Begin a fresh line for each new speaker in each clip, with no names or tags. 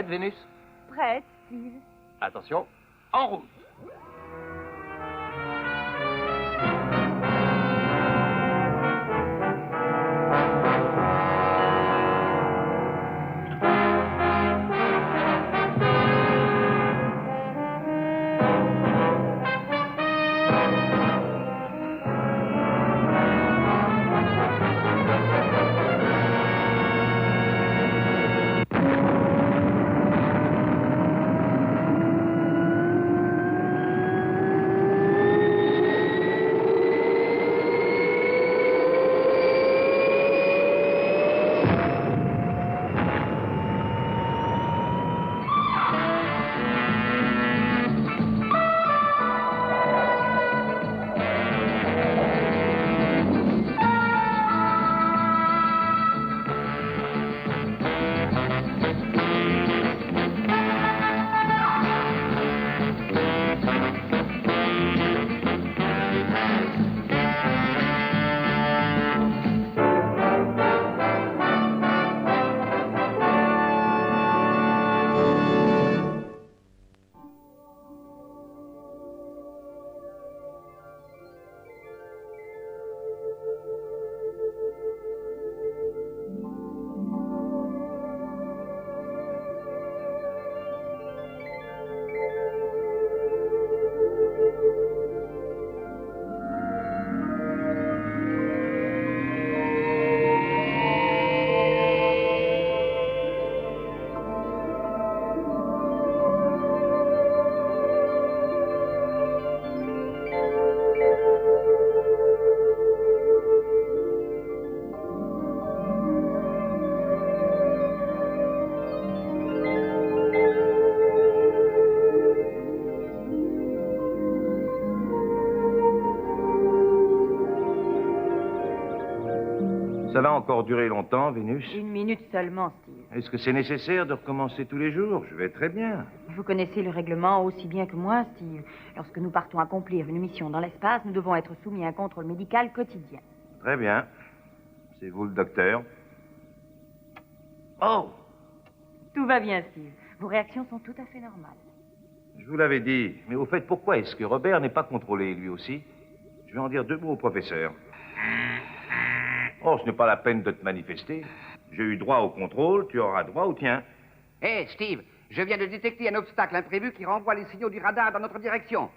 Prête, Vénus?
Prête, Steve.
Attention, en route.
Ça va encore durer longtemps, Vénus?
1 minute seulement, Steve.
Est-ce que c'est nécessaire de recommencer tous les jours? Je vais très bien.
Vous connaissez le règlement aussi bien que moi, Steve. Lorsque nous partons accomplir une mission dans l'espace, nous devons être soumis à un contrôle médical quotidien.
Très bien. C'est vous le docteur? Oh!
Tout va bien, Steve. Vos réactions sont tout à fait normales.
Je vous l'avais dit. Mais au fait, pourquoi est-ce que Robert n'est pas contrôlé, lui aussi? Je vais en dire 2 mots au professeur. Oh, ce n'est pas la peine de te manifester. J'ai eu droit au contrôle, tu auras droit au tien.
Hé, Steve, je viens de détecter un obstacle imprévu qui renvoie les signaux du radar dans notre direction.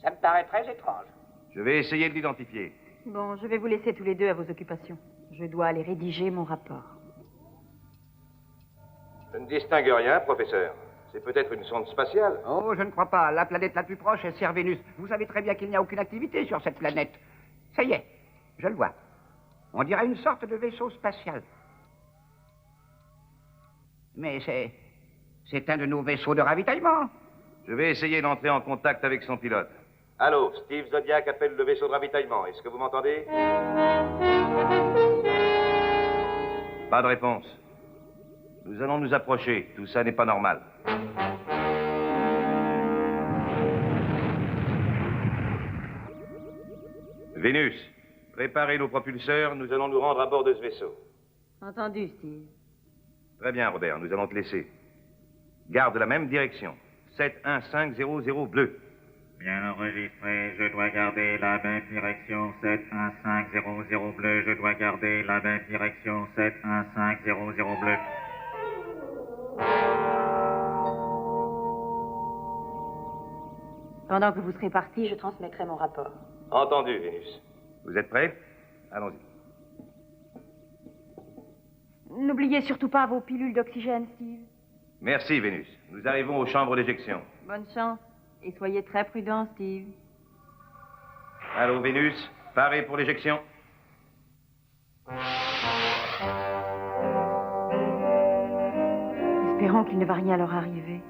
Ça me paraît très étrange.
Je vais essayer de l'identifier.
Bon, je vais vous laisser tous les deux à vos occupations. Je dois aller rédiger mon rapport.
Je ne distingue rien, professeur. C'est peut-être une sonde spatiale.
Oh, je ne crois pas. La planète la plus proche est Cernus. Vous savez très bien qu'il n'y a aucune activité sur cette planète. Ça y est, je le vois. On dirait une sorte de vaisseau spatial. Mais c'est un de nos vaisseaux de ravitaillement.
Je vais essayer d'entrer en contact avec son pilote. Allô, Steve Zodiac appelle le vaisseau de ravitaillement. Est-ce que vous m'entendez? Pas de réponse. Nous allons nous approcher. Tout ça n'est pas normal. Vénus, préparez nos propulseurs. Nous allons nous rendre à bord de ce vaisseau.
Entendu, Steve.
Très bien, Robert. Nous allons te laisser. Garde la même direction. 71500 bleu.
Bien enregistré, je dois garder la même direction, 71500 bleu, je dois garder la même direction, 71500 bleu.
Pendant que vous serez parti, je transmettrai mon rapport.
Entendu, Vénus. Vous êtes prêts? Allons-y.
N'oubliez surtout pas vos pilules d'oxygène, Steve.
Merci, Vénus. Nous arrivons aux chambres d'éjection.
Bonne chance. Et soyez très prudent, Steve.
Allô, Vénus. Paré pour l'éjection.
Espérons qu'il ne va rien leur arriver.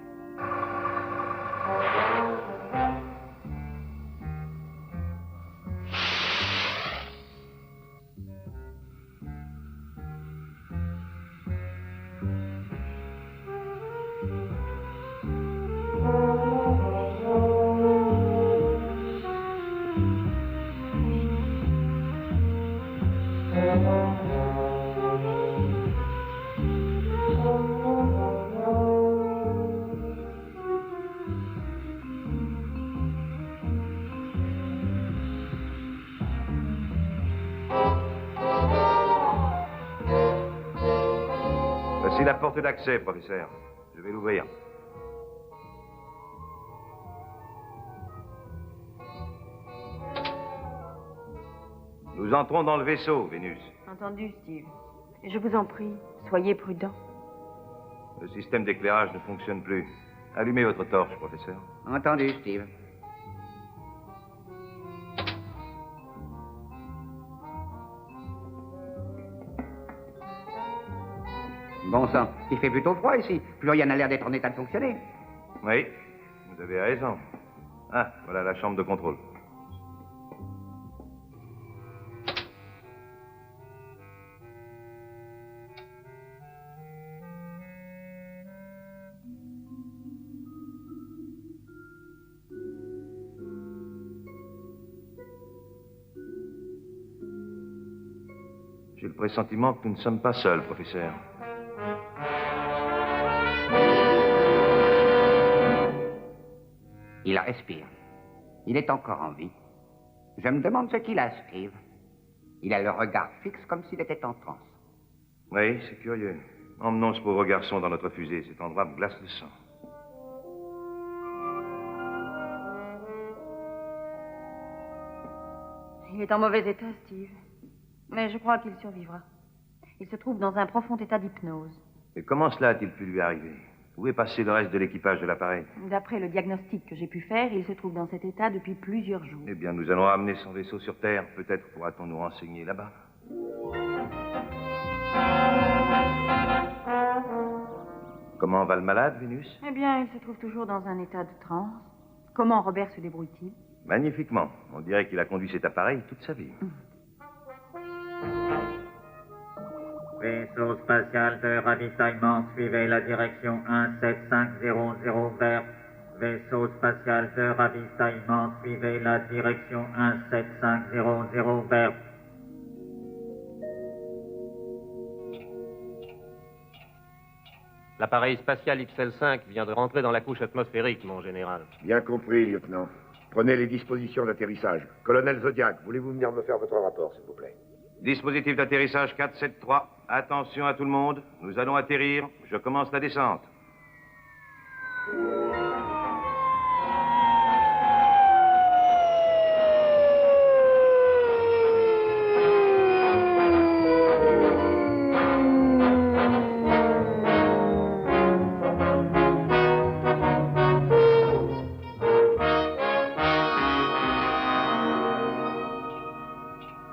porte d'accès, professeur. Je vais l'ouvrir. Nous entrons dans le vaisseau, Vénus.
Entendu, Steve. Et je vous en prie, soyez prudent.
Le système d'éclairage ne fonctionne plus. Allumez votre torche, professeur.
Entendu, Steve. Bon sang, il fait plutôt froid ici. Plus rien n'a l'air d'être en état de fonctionner.
Oui, vous avez raison. Ah, voilà la chambre de contrôle. J'ai le pressentiment que nous ne sommes pas seuls, professeur.
Il respire. Il est encore en vie. Je me demande ce qu'il a, Steve. Il a le regard fixe comme s'il était en transe.
Oui, c'est curieux. Emmenons ce pauvre garçon dans notre fusée. Cet endroit me glace le sang.
Il est en mauvais état, Steve. Mais je crois qu'il survivra. Il se trouve dans un profond état d'hypnose.
Et comment cela a-t-il pu lui arriver? Où est passé le reste de l'équipage de l'appareil?
D'après le diagnostic que j'ai pu faire, il se trouve dans cet état depuis plusieurs jours.
Eh bien, nous allons ramener son vaisseau sur Terre. Peut-être pourra-t-on nous renseigner là-bas. Comment va le malade, Vénus?
Eh bien, il se trouve toujours dans un état de transe. Comment Robert se débrouille-t-il?
Magnifiquement. On dirait qu'il a conduit cet appareil toute sa vie.
Vaisseau spatial de ravitaillement, suivez la direction 17500 vers. Vaisseau spatial de ravitaillement, suivez la direction 17500 vers.
L'appareil spatial XL5 vient de rentrer dans la couche atmosphérique, mon général.
Bien compris, lieutenant. Prenez les dispositions d'atterrissage. Colonel Zodiac, voulez-vous venir me faire votre rapport, s'il vous plaît?
Dispositif d'atterrissage 473. Attention à tout le monde. Nous allons atterrir. Je commence la descente.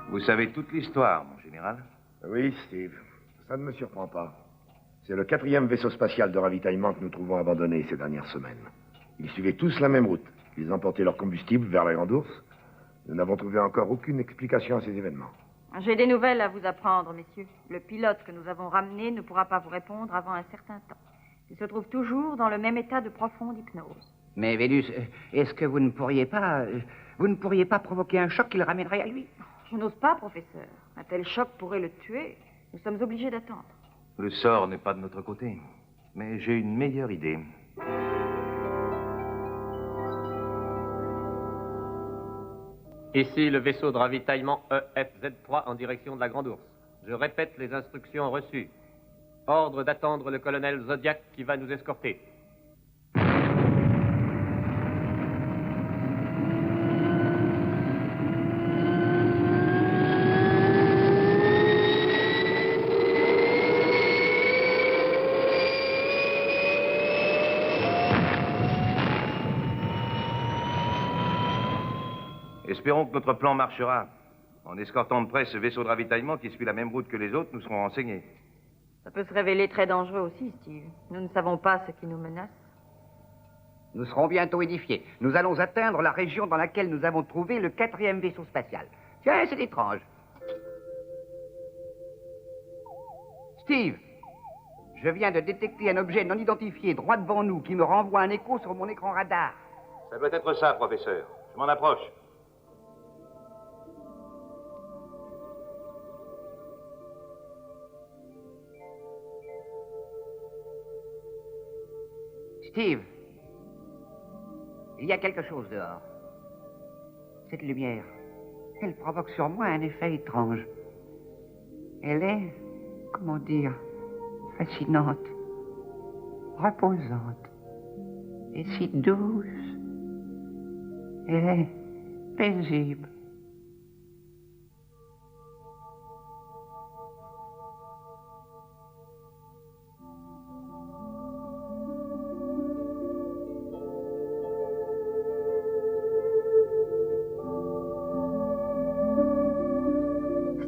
Vous savez toute l'histoire, mon général?
Oui, Steve. Ça ne me surprend pas. C'est le 4e vaisseau spatial de ravitaillement que nous trouvons abandonné ces dernières semaines. Ils suivaient tous la même route. Ils emportaient leur combustible vers la Grande Ourse. Nous n'avons trouvé encore aucune explication à ces événements.
J'ai des nouvelles à vous apprendre, messieurs. Le pilote que nous avons ramené ne pourra pas vous répondre avant un certain temps. Il se trouve toujours dans le même état de profonde hypnose.
Mais Vénus, est-ce que vous ne pourriez pas provoquer un choc qui le ramènerait à lui?
Je n'ose pas, professeur. Un tel choc pourrait le tuer. Nous sommes obligés d'attendre.
Le sort n'est pas de notre côté. Mais j'ai une meilleure idée.
Ici le vaisseau de ravitaillement EFZ3 en direction de la Grande Ourse. Je répète les instructions reçues. Ordre d'attendre le colonel Zodiac qui va nous escorter.
Espérons que notre plan marchera. En escortant de près ce vaisseau de ravitaillement qui suit la même route que les autres, nous serons renseignés.
Ça peut se révéler très dangereux aussi, Steve. Nous ne savons pas ce qui nous menace.
Nous serons bientôt édifiés. Nous allons atteindre la région dans laquelle nous avons trouvé le 4e vaisseau spatial. Tiens, c'est étrange. Steve, je viens de détecter un objet non identifié droit devant nous qui me renvoie un écho sur mon écran radar.
Ça doit être ça, professeur. Je m'en approche.
Steve, il y a quelque chose dehors. Cette lumière, elle provoque sur moi un effet étrange. Elle est, comment dire, fascinante. reposante et si douce. Elle est paisible.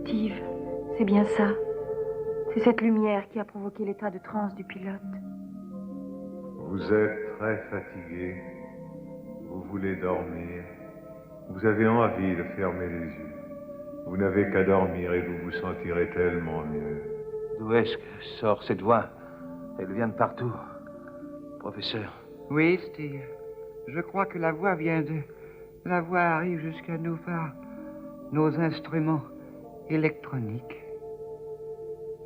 Steve, c'est bien ça. C'est cette lumière qui a provoqué l'état de transe du pilote.
Vous êtes très fatigué. Vous voulez dormir. Vous avez envie de fermer les yeux. Vous n'avez qu'à dormir et vous vous sentirez tellement mieux.
D'où est-ce que sort cette voix? Elle vient de partout. Professeur.
Oui, Steve. Je crois que la voix vient de... La voix arrive jusqu'à nous par nos instruments électroniques.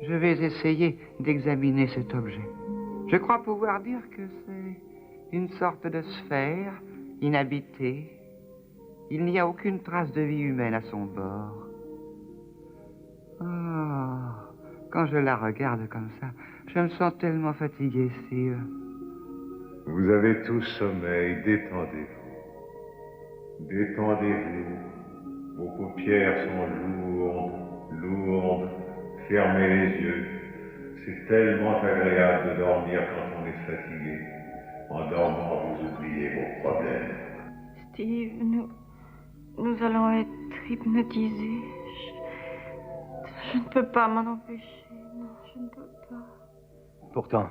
Je vais essayer d'examiner cet objet. Je crois pouvoir dire que c'est une sorte de sphère inhabitée. Il n'y a aucune trace de vie humaine à son bord. Oh, quand je la regarde comme ça, je me sens tellement fatigué, Steve.
Vous avez tous sommeil, détendez-vous. Détendez-vous. Vos paupières sont lourdes. Fermez les yeux. C'est tellement agréable de dormir quand on est fatigué. En dormant, vous oubliez vos problèmes.
Steve, nous allons être hypnotisés. Je ne peux pas m'en empêcher. Non, je ne peux pas.
Pourtant,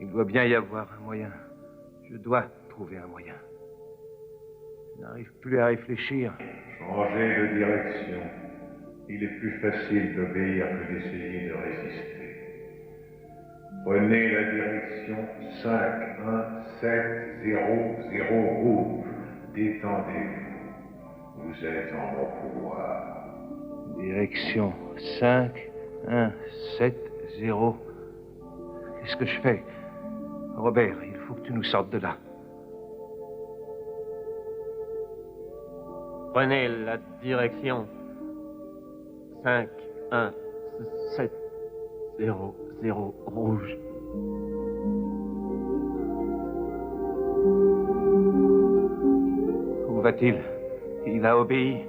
il doit bien y avoir un moyen. Je dois trouver un moyen. Je n'arrive plus à réfléchir.
Changez de direction. Il est plus facile d'obéir que d'essayer de résister. Prenez la direction 51700 rouge. Détendez-vous. Vous êtes en mon pouvoir.
Direction 5170. Qu'est-ce que je fais? Robert, il faut que tu nous sortes de là.
Prenez la direction 5170 rouge.
Où va-t-il? Il a obéi.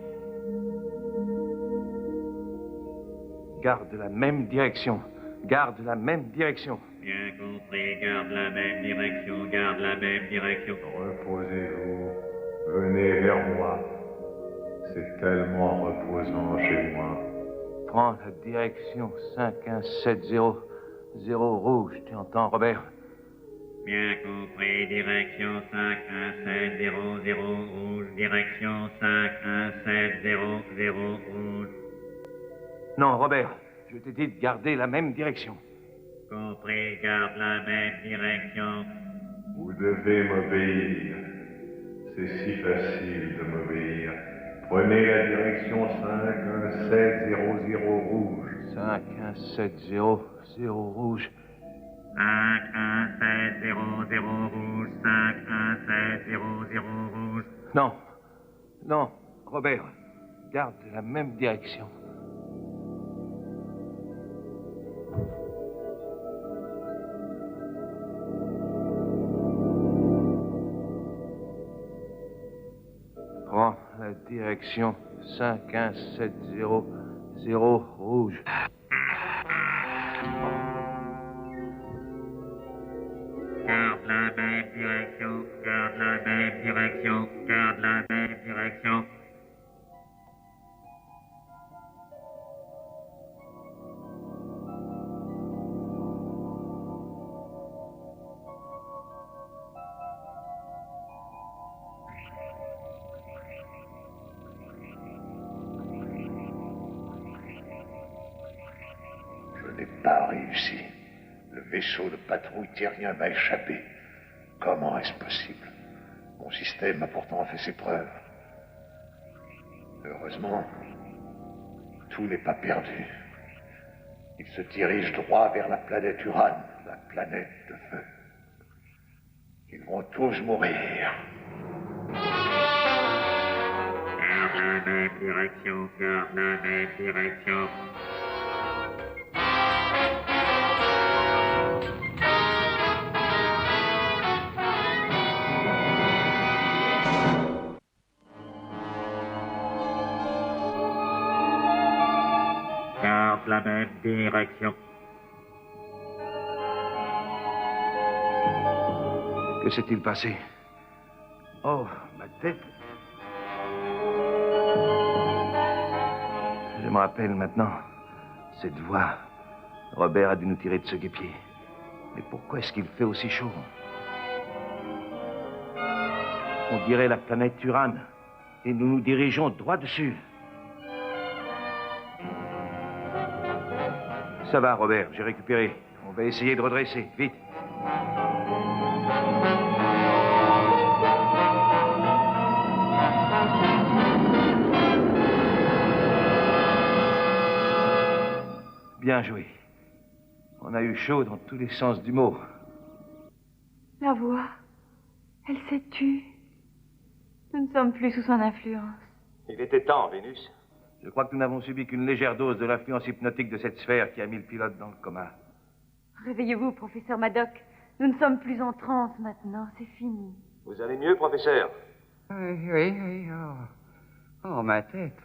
Garde la même direction. Garde la même direction.
Bien compris, garde la même direction, garde la même direction.
Reposez-vous. Venez vers moi. C'est tellement reposant chez moi.
Prends la direction 5170 rouge. Tu entends, Robert?
Bien compris, direction 51700 rouge, direction 51700 rouge.
Non, Robert, je t'ai dit de garder la même direction.
Compris, garde la même direction.
Vous devez m'obéir. C'est si facile de m'obéir. Prenez la direction 51700 rouge.
5170 rouge.
51700 rouge, 51700 rouge.
Non, non, Robert, garde la même direction. Prends la direction 5170 rouge.
Garde la même direction, garde la même direction, garde la même direction.
Je n'ai pas réussi. Le vaisseau de patrouille terrien m'a échappé. Comment est-ce possible? Mon système a pourtant fait ses preuves. Heureusement, tout n'est pas perdu. Il se dirige droit vers la planète Uran, la planète de feu. Ils vont tous mourir.
Garde la même direction, garde la même direction. la même direction.
Que s'est-il passé? Oh, ma tête. Je me rappelle maintenant. Cette voix. Robert a dû nous tirer de ce guêpier. Mais pourquoi est-ce qu'il fait aussi chaud? On dirait la planète Uran. Et nous nous dirigeons droit dessus. Ça va, Robert, j'ai récupéré. On va essayer de redresser. Vite. Bien joué. On a eu chaud dans tous les sens du mot.
La voix, elle s'est tue. Nous ne sommes plus sous son influence.
Il était temps, Vénus. Je crois que nous n'avons subi qu'une légère dose de l'influence hypnotique de cette sphère qui a mis le pilote dans le coma.
Réveillez-vous, professeur Madoc. Nous ne sommes plus en transe maintenant, c'est fini.
Vous allez mieux, professeur?
Oui. Oh, ma tête.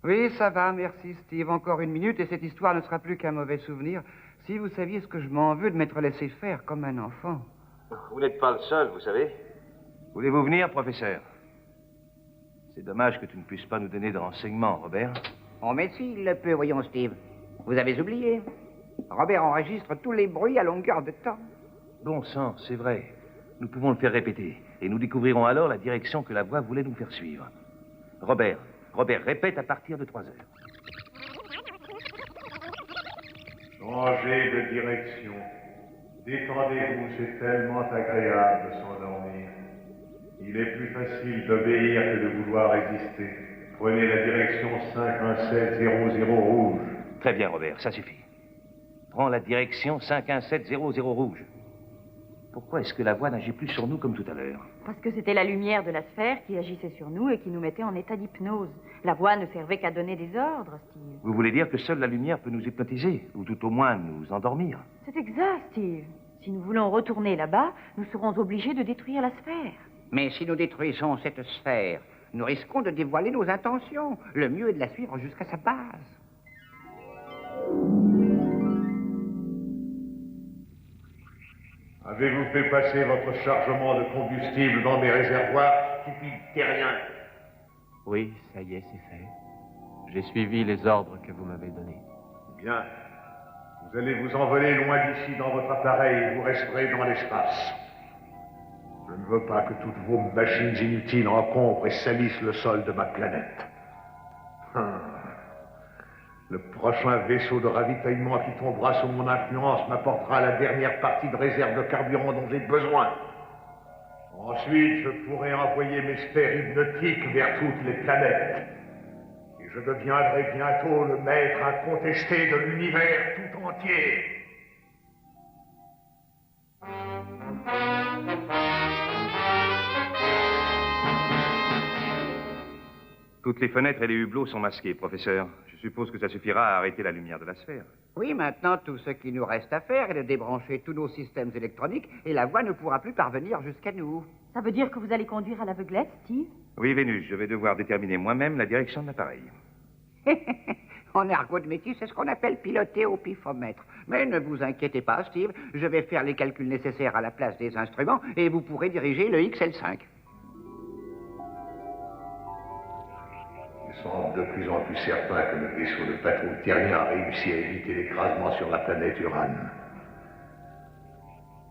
Oui, ça va, merci, Steve. Encore une minute et cette histoire ne sera plus qu'un mauvais souvenir. Si vous saviez ce que je m'en veux de m'être laissé faire comme un enfant.
Vous n'êtes pas le seul, vous savez. Voulez-vous venir, professeur? C'est dommage que tu ne puisses pas nous donner de renseignements, Robert.
Oh, mais s'il le peut, voyons, Steve. Vous avez oublié. Robert enregistre tous les bruits à longueur de temps.
Bon sang, c'est vrai. Nous pouvons le faire répéter. Et nous découvrirons alors la direction que la voix voulait nous faire suivre. Robert, répète à partir de 3 heures.
Changez de direction. Détendez-vous, c'est tellement agréable de s'endormir. Il est plus facile d'obéir que de vouloir exister. Prenez la direction 51700 rouge.
Très bien, Robert, ça suffit. Prends la direction 51700 rouge. Pourquoi est-ce que la voix n'agit plus sur nous comme tout à l'heure?
Parce que c'était la lumière de la sphère qui agissait sur nous et qui nous mettait en état d'hypnose. La voix ne servait qu'à donner des ordres, Steve.
Vous voulez dire que seule la lumière peut nous hypnotiser, ou tout au moins nous endormir?
C'est exact, Steve. Si nous voulons retourner là-bas, nous serons obligés de détruire la sphère.
Mais si nous détruisons cette sphère, nous risquons de dévoiler nos intentions. Le mieux est de la suivre jusqu'à sa base.
Avez-vous fait passer votre chargement de combustible dans mes réservoirs, stupide terrien?
Oui, ça y est, c'est fait. J'ai suivi les ordres que vous m'avez donnés.
Bien. Vous allez vous envoler loin d'ici dans votre appareil et vous resterez dans l'espace. Je ne veux pas que toutes vos machines inutiles encombrent et salissent le sol de ma planète. Le prochain vaisseau de ravitaillement qui tombera sous mon influence m'apportera la dernière partie de réserve de carburant dont j'ai besoin. Ensuite, je pourrai envoyer mes sphères hypnotiques vers toutes les planètes. Et je deviendrai bientôt le maître incontesté de l'univers tout entier.
Toutes les fenêtres et les hublots sont masqués, professeur. Je suppose que ça suffira à arrêter la lumière de la sphère.
Oui, maintenant, tout ce qui nous reste à faire est de débrancher tous nos systèmes électroniques et la voix ne pourra plus parvenir jusqu'à nous.
Ça veut dire que vous allez conduire à l'aveuglette, Steve?
Oui, Vénus, je vais devoir déterminer moi-même la direction de l'appareil.
En argot de métier, c'est ce qu'on appelle piloter au pifomètre. Mais ne vous inquiétez pas, Steve, je vais faire les calculs nécessaires à la place des instruments et vous pourrez diriger le XL5.
Il semble de plus en plus certain que le vaisseau de patrouille terrien a réussi à éviter l'écrasement sur la planète Uran.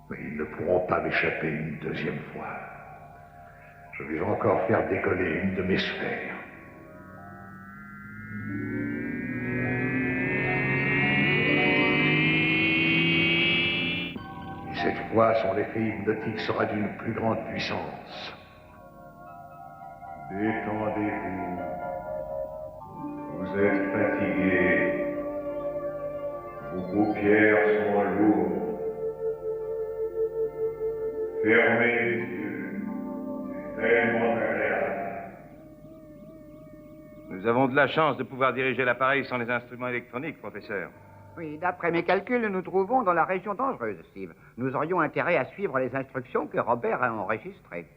Mais ils ne pourront pas m'échapper une deuxième fois. Je vais encore faire décoller une de mes sphères. Et cette fois, son effet hypnotique sera d'une plus grande puissance. Détendez-vous. Vous êtes fatigué. Vos paupières sont lourdes. Fermez les yeux. C'est tellement agréable.
Nous avons de la chance de pouvoir diriger l'appareil sans les instruments électroniques, professeur.
Oui, d'après mes calculs, nous nous trouvons dans la région dangereuse, Steve. Nous aurions intérêt à suivre les instructions que Robert a enregistrées.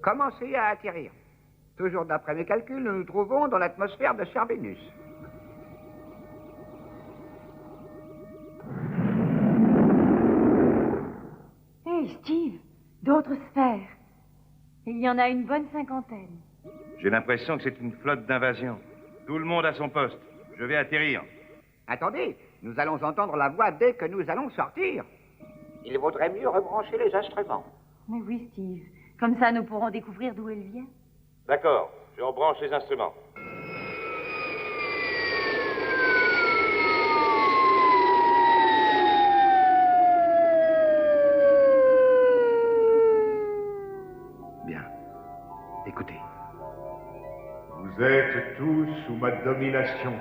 Commencez à atterrir. Toujours d'après mes calculs, nous nous trouvons dans l'atmosphère de Chère Vénus.
Hé, Steve, d'autres sphères. Il y en a une bonne 50aine.
J'ai l'impression que c'est une flotte d'invasion. Tout le monde à son poste. Je vais atterrir.
Attendez, nous allons entendre la voix dès que nous allons sortir. Il vaudrait mieux rebrancher les instruments.
Mais oui, Steve. Comme ça, nous pourrons découvrir d'où elle vient.
D'accord, je rebranche les instruments. Bien. Écoutez.
Vous êtes tous sous ma domination.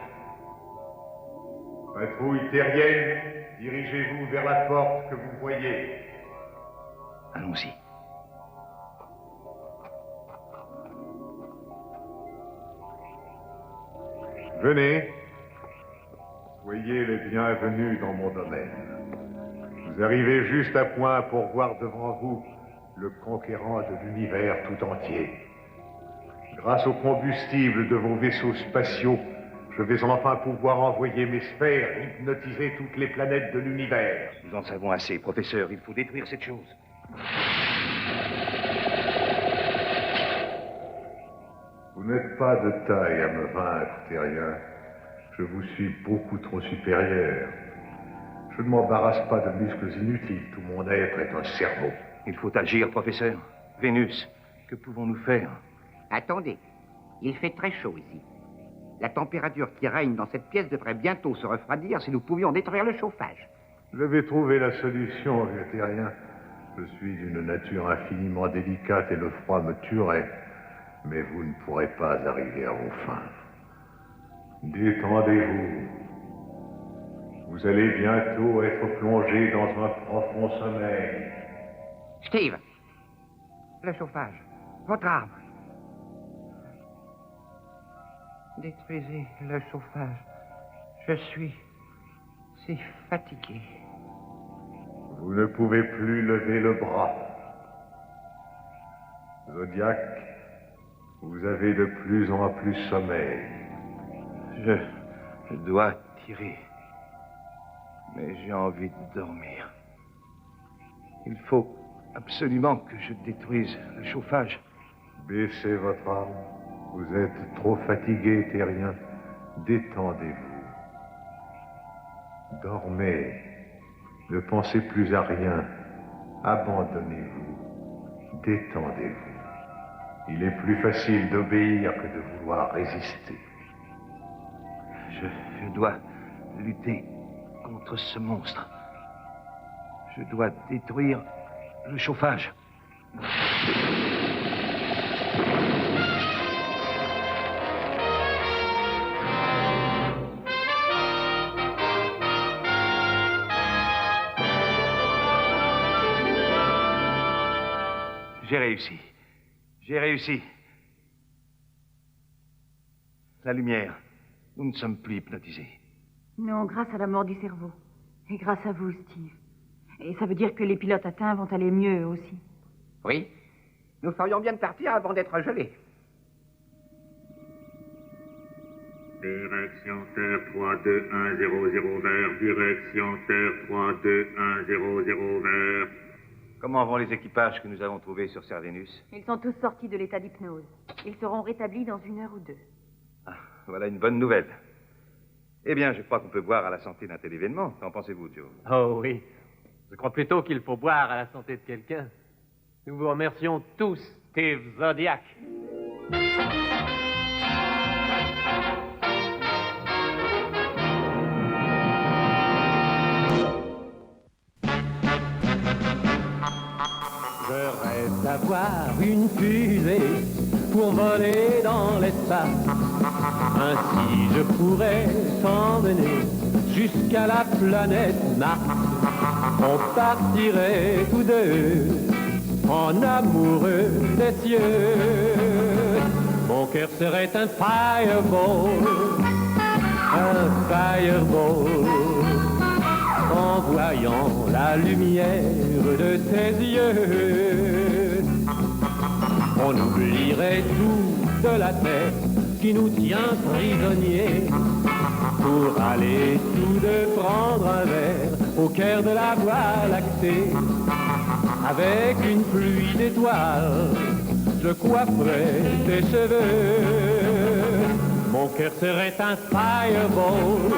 Patrouille terrienne, dirigez-vous vers la porte que vous voyez.
Allons-y.
Venez. Soyez les bienvenus dans mon domaine. Vous arrivez juste à point pour voir devant vous le conquérant de l'univers tout entier. Grâce au combustible de vos vaisseaux spatiaux, je vais enfin pouvoir envoyer mes sphères hypnotiser toutes les planètes de l'univers.
Nous en savons assez, professeur. Il faut détruire cette chose.
Vous n'êtes pas de taille à me vaincre, Terrien. Je vous suis beaucoup trop supérieur. Je ne m'embarrasse pas de muscles inutiles. Tout mon être est un cerveau.
Il faut agir, professeur. Vénus, que pouvons-nous faire?
Attendez, il fait très chaud ici. La température qui règne dans cette pièce devrait bientôt se refroidir si nous pouvions détruire le chauffage.
J'avais trouvé la solution, vieux Terrien. Je suis d'une nature infiniment délicate et le froid me tuerait. Mais vous ne pourrez pas arriver à vos fins. Détendez-vous. Vous allez bientôt être plongé dans un profond sommeil.
Steve, le chauffage, votre arme. Détruisez le chauffage. Je suis si fatigué.
Vous ne pouvez plus lever le bras. Zodiac, vous avez de plus en plus sommeil.
Je dois tirer. Mais j'ai envie de dormir. Il faut absolument que je détruise le chauffage.
Baissez votre arme. Vous êtes trop fatigué, Terrien. Détendez-vous. Dormez. Ne pensez plus à rien. Abandonnez-vous. Détendez-vous. Il est plus facile d'obéir que de vouloir résister.
Je dois lutter contre ce monstre. Je dois détruire le chauffage. J'ai réussi. J'ai réussi. La lumière. Nous ne sommes plus hypnotisés.
Non, grâce à la mort du cerveau. Et grâce à vous, Steve. Et ça veut dire que les pilotes atteints vont aller mieux, eux aussi.
Oui, nous ferions bien de partir avant d'être gelés.
Direction Terre 32100 vers. Direction Terre 32100 vers.
Comment vont les équipages que nous avons trouvés sur Chère Vénus?
Ils sont tous sortis de l'état d'hypnose. Ils seront rétablis dans 1 heure ou 2.
Ah, voilà une bonne nouvelle. Eh bien, je crois qu'on peut boire à la santé d'un tel événement. Qu'en pensez-vous, Joe?
Oh oui. Je crois plutôt qu'il faut boire à la santé de quelqu'un. Nous vous remercions tous, Steve Zodiac.
Je rêve d'avoir une fusée pour voler dans l'espace. Ainsi je pourrais t'emmener jusqu'à la planète Mars. On partirait tous deux en amoureux des cieux. Mon cœur serait un fireball, en voyant la lumière de tes yeux. On oublierait tout de la terre qui nous tient prisonniers, pour aller tous deux prendre un verre au cœur de la Voie lactée. Avec une pluie d'étoiles, je coifferais tes cheveux. Mon cœur serait un fireball,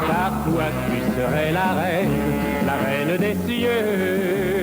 car toi tu serais la reine des cieux.